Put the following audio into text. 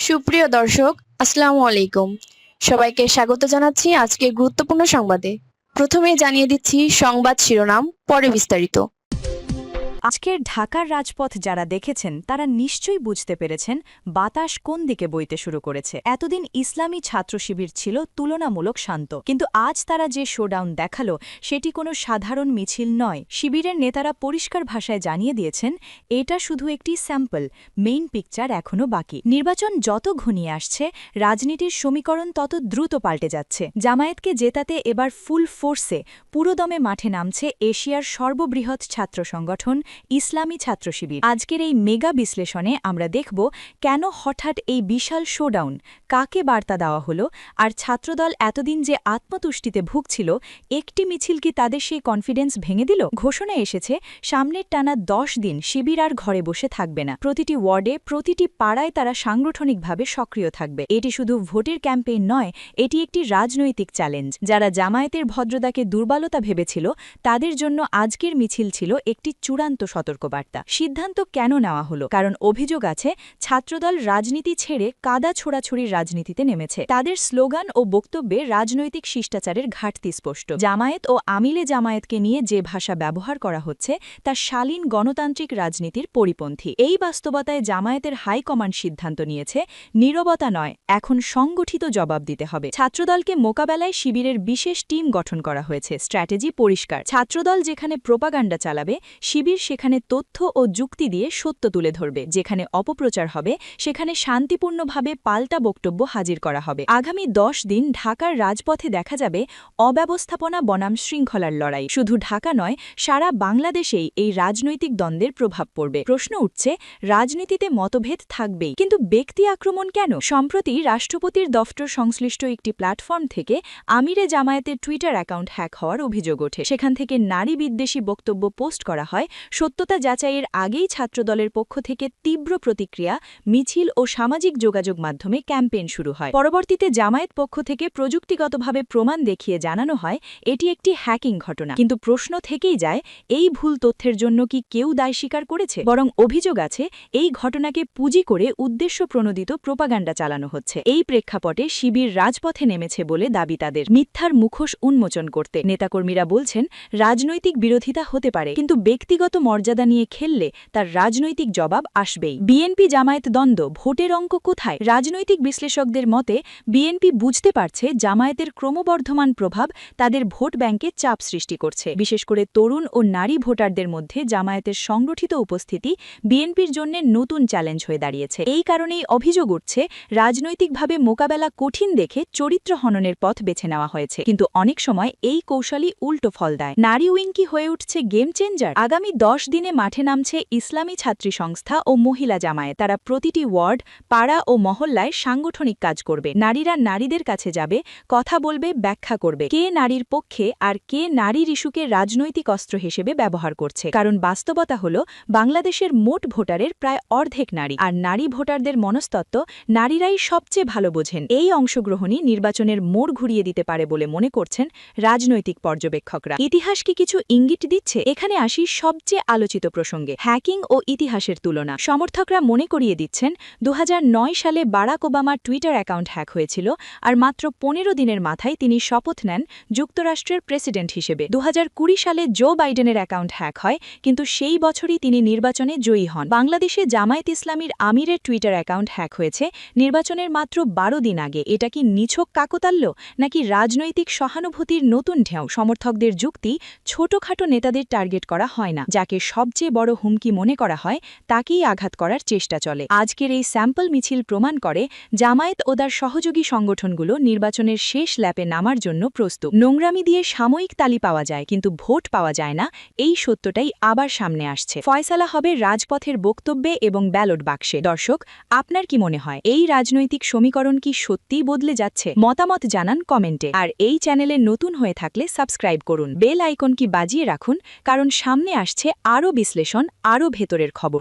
সুপ্রিয় দর্শক, আসসালামু আলাইকুম। সবাইকে স্বাগত জানাচ্ছি আজকের গুরুত্বপূর্ণ সংবাদে। প্রথমেই জানিয়ে দিচ্ছি সংবাদ শিরোনাম, পরে বিস্তারিত। আজকের ঢাকার রাজপথ যারা দেখেছেন তারা নিশ্চয়ই বুঝতে পেরেছেন বাতাস কোন দিকে বইতে শুরু করেছে। এতদিন ইসলামী ছাত্র শিবির ছিল তুলনামূলক শান্ত, কিন্তু আজ তারা যে শোডাউন দেখালো সেটি কোনো সাধারণ মিছিল নয়। শিবিরের নেতারা পরিষ্কার ভাষায় জানিয়ে দিয়েছেন এটা শুধু একটি স্যাম্পল, মেইন পিকচার এখনও বাকি। নির্বাচন যত ঘনিয়ে আসছে রাজনীতির সমীকরণ তত দ্রুত পাল্টে যাচ্ছে। জামায়াতকে জেতাতে এবার ফুল ফোর্সে পুরোদমে মাঠে নামছে এশিয়ার সর্ববৃহৎ ছাত্র সংগঠন ইসলামী ছাত্র শিবির। আজকের এই মেগা বিশ্লেষণে আমরা দেখব কেন হঠাৎ এই বিশাল শোডাউন, কাকে বার্তা দেওয়া হলো, আর ছাত্রদল এতদিন যে আত্মতুষ্টিতে ভুগছিল একটি মিছিল কি তাদের সেই কনফিডেন্স ভেঙে দিল। ঘোষণা এসেছে সামনের টানা 10 দিন শিবির আর ঘরে বসে থাকবে না। প্রতিটি ওয়ার্ডে, প্রতিটি পাড়ায় তারা সাংগঠনিকভাবে সক্রিয় থাকবে। এটি শুধু ভোটের ক্যাম্পেইন নয়, এটি একটি রাজনৈতিক চ্যালেঞ্জ। যারা জামায়াতের ভদ্রতাকে দুর্বলতা ভেবেছিল তাদের জন্য আজকের মিছিল ছিল একটি চূড়ান্ত সতর্কবার্তা। সিদ্ধান্ত কেন নেওয়া হলো? কারণ অভিযোগ আছে ছাত্রদল রাজনীতি ছেড়ে কাদা ছোড়াছুড়ির রাজনীতিতে নেমেছে। তাদের স্লোগান ও বক্তব্যে রাজনৈতিক শিষ্টাচারের ঘাটতি স্পষ্ট। জামায়াত ও আমিলে জামায়াতকে নিয়ে যে ভাষা ব্যবহার করা হচ্ছে তা শালীন গণতান্ত্রিক রাজনীতির পরিপন্থী। এই বাস্তবতায় জামায়াতের হাইকমান্ড সিদ্ধান্ত নিয়েছে নীরবতা নয়, এখন সংগঠিত জবাব দিতে হবে। ছাত্রদলকে মোকাবেলায় শিবিরের বিশেষ টিম গঠন করা হয়েছে। স্ট্র্যাটেজি পরিষ্কার। ছাত্রদল যেখানে প্রোপাগান্ডা চালাবে, শিবির সেখানে তথ্য ও যুক্তি দিয়ে সত্য তুলে ধরবে। যেখানে অপপ্রচার হবে সেখানে শান্তিপূর্ণভাবে পাল্টা বক্তব্য হাজির করা হবে। আগামী 10 দিন ঢাকার রাজপথে দেখা যাবে অব্যবস্থাপনা বনাম শৃঙ্খলার লড়াই। শুধু ঢাকা নয়, সারা বাংলাদেশেই এই রাজনৈতিক দ্বন্দ্বের প্রভাব পড়বে। প্রশ্ন উঠছে, রাজনীতিতে মতভেদ থাকবেই, কিন্তু ব্যক্তি আক্রমণ কেন? সম্প্রতি রাষ্ট্রপতির দফতর সংশ্লিষ্ট একটি প্ল্যাটফর্ম থেকে আমিরে জামায়াতের টুইটার অ্যাকাউন্ট হ্যাক হওয়ার অভিযোগ ওঠে। সেখান থেকে নারী বিদ্বেষী বক্তব্য পোস্ট করা হয়। সত্যতা যাচাইয়ের আগেই ছাত্রদলের পক্ষ থেকে তীব্র প্রতিক্রিয়া, মিছিল ও সামাজিক যোগাযোগ মাধ্যমে ক্যাম্পেইন শুরু হয়। পরবর্তীতে জামায়াত পক্ষ থেকে প্রযুক্তিগতভাবে প্রমাণ দেখিয়ে জানানো হয় এটি একটি হ্যাকিং ঘটনা। কিন্তু প্রশ্ন থেকেই যায়, এই ভুল তথ্যের জন্য কি কেউ দায় স্বীকার করেছে? বরং অভিযোগ আছে এই ঘটনাকে পুঁজি করে উদ্দেশ্য প্রণোদিত প্রোপাগান্ডা চালানো হচ্ছে। এই প্রেক্ষাপটে শিবির রাজপথে নেমেছে বলে দাবি তাদের, মিথ্যার মুখোশ উন্মোচন করতে। নেতাকর্মীরা বলছেন রাজনৈতিক বিরোধিতা হতে পারে, কিন্তু ব্যক্তিগত মর্যাদা নিয়ে খেললে তার রাজনৈতিক জবাব আসবেই। বিএনপি জামায়াত দ্বন্দ্ব, ভোটের অঙ্ক কোথায়? রাজনৈতিক বিশ্লেষকদের মতে বিএনপি বুঝতে পারছে জামায়াতের ক্রমবর্ধমান প্রভাব তাদের ভোট ব্যাংকে চাপ সৃষ্টি করছে। বিশেষ করে তরুণ ও নারী ভোটারদের মধ্যে জামায়াতের সংগঠিত উপস্থিতি বিএনপির জন্য নতুন চ্যালেঞ্জ হয়ে দাঁড়িয়েছে। এই কারণেই অভিযোগ উঠছে রাজনৈতিকভাবে মোকাবেলা কঠিন দেখে চরিত্র হননের পথ বেছে নেওয়া হয়েছে। কিন্তু অনেক সময় এই কৌশলই উল্টো ফল দেয়। নারী উইং কি হয়ে উঠছে গেম চেঞ্জার? আগামী 10 দিনে মাঠে নামছে ইসলামী ছাত্রী সংস্থা ও মহিলা জামায়াত। তারা প্রতিটি ওয়ার্ড, পাড়া ও মহল্লায় সাংগঠনিক কাজ করবে। নারীরা নারীদের কাছে যাবে, কথা বলবে, ব্যাখ্যা করবে কে নারীর পক্ষে আর কে নারীর ইস্যুকে রাজনৈতিক অস্ত্র হিসেবে ব্যবহার করছে। কারণ বাস্তবতা হল বাংলাদেশের মোট ভোটারের প্রায় অর্ধেক নারী, আর নারী ভোটারদের মনস্তত্ত্ব নারীরাই সবচেয়ে ভালো বোঝেন। এই অংশগ্রহণই নির্বাচনের মোড় ঘুরিয়ে দিতে পারে বলে মনে করছেন রাজনৈতিক পর্যবেক্ষকরা। ইতিহাস কি কিছু ইঙ্গিত দিচ্ছে? এখানে আসি সবচেয়ে আলোচিত প্রসঙ্গে, হ্যাকিং ও ইতিহাসের তুলনা। সমর্থকরা মনে করিয়ে দিচ্ছেন 2009 সালে বারাক ওবামার টুইটার অ্যাকাউন্ট হ্যাক হয়েছিল, আর মাত্র 15 দিনের মাথায় তিনি শপথ নেন যুক্তরাষ্ট্রের প্রেসিডেন্ট হিসেবে। 2020 সালে জো বাইডেনের অ্যাকাউন্ট হ্যাক হয়, কিন্তু সেই বছরই তিনি নির্বাচনে জয়ী হন। বাংলাদেশে জামায়াত ইসলামীর আমিরের টুইটার অ্যাকাউন্ট হ্যাক হয়েছে নির্বাচনের মাত্র 12 দিন আগে। এটা কি নিছক কাকতাল্য, নাকি রাজনৈতিক সহানুভূতির নতুন ঢেউ? সমর্থকদের যুক্তি, ছোটখাটো নেতাদের টার্গেট করা হয় না, যাকে সবচেয়ে বড় হুমকি মনে করা হয় তাকেই আঘাত করার চেষ্টা চলে। আজকের এই স্যাম্পল মিছিল প্রমাণ করে জামায়াত ও তার সহযোগী সংগঠনগুলো নির্বাচনের শেষ ল্যাপে নামার জন্য প্রস্তুত। নোংরামি দিয়ে সাময়িক তালি পাওয়া যায়, কিন্তু ভোট পাওয়া যায় না, এই সত্যটাই আবার সামনে আসছে। ফয়সালা হবে রাজপথের বক্তব্যে এবং ব্যালট বাক্সে। দর্শক, আপনার কি মনে হয় এই রাজনৈতিক সমীকরণ কি সত্যিই বদলে যাচ্ছে? মতামত জানান কমেন্টে। আর এই চ্যানেলে নতুন হয়ে থাকলে সাবস্ক্রাইব করুন, বেল আইকন কি বাজিয়ে রাখুন, কারণ সামনে আসছে আরও বিশ্লেষণ, আরও ভেতরের খবর।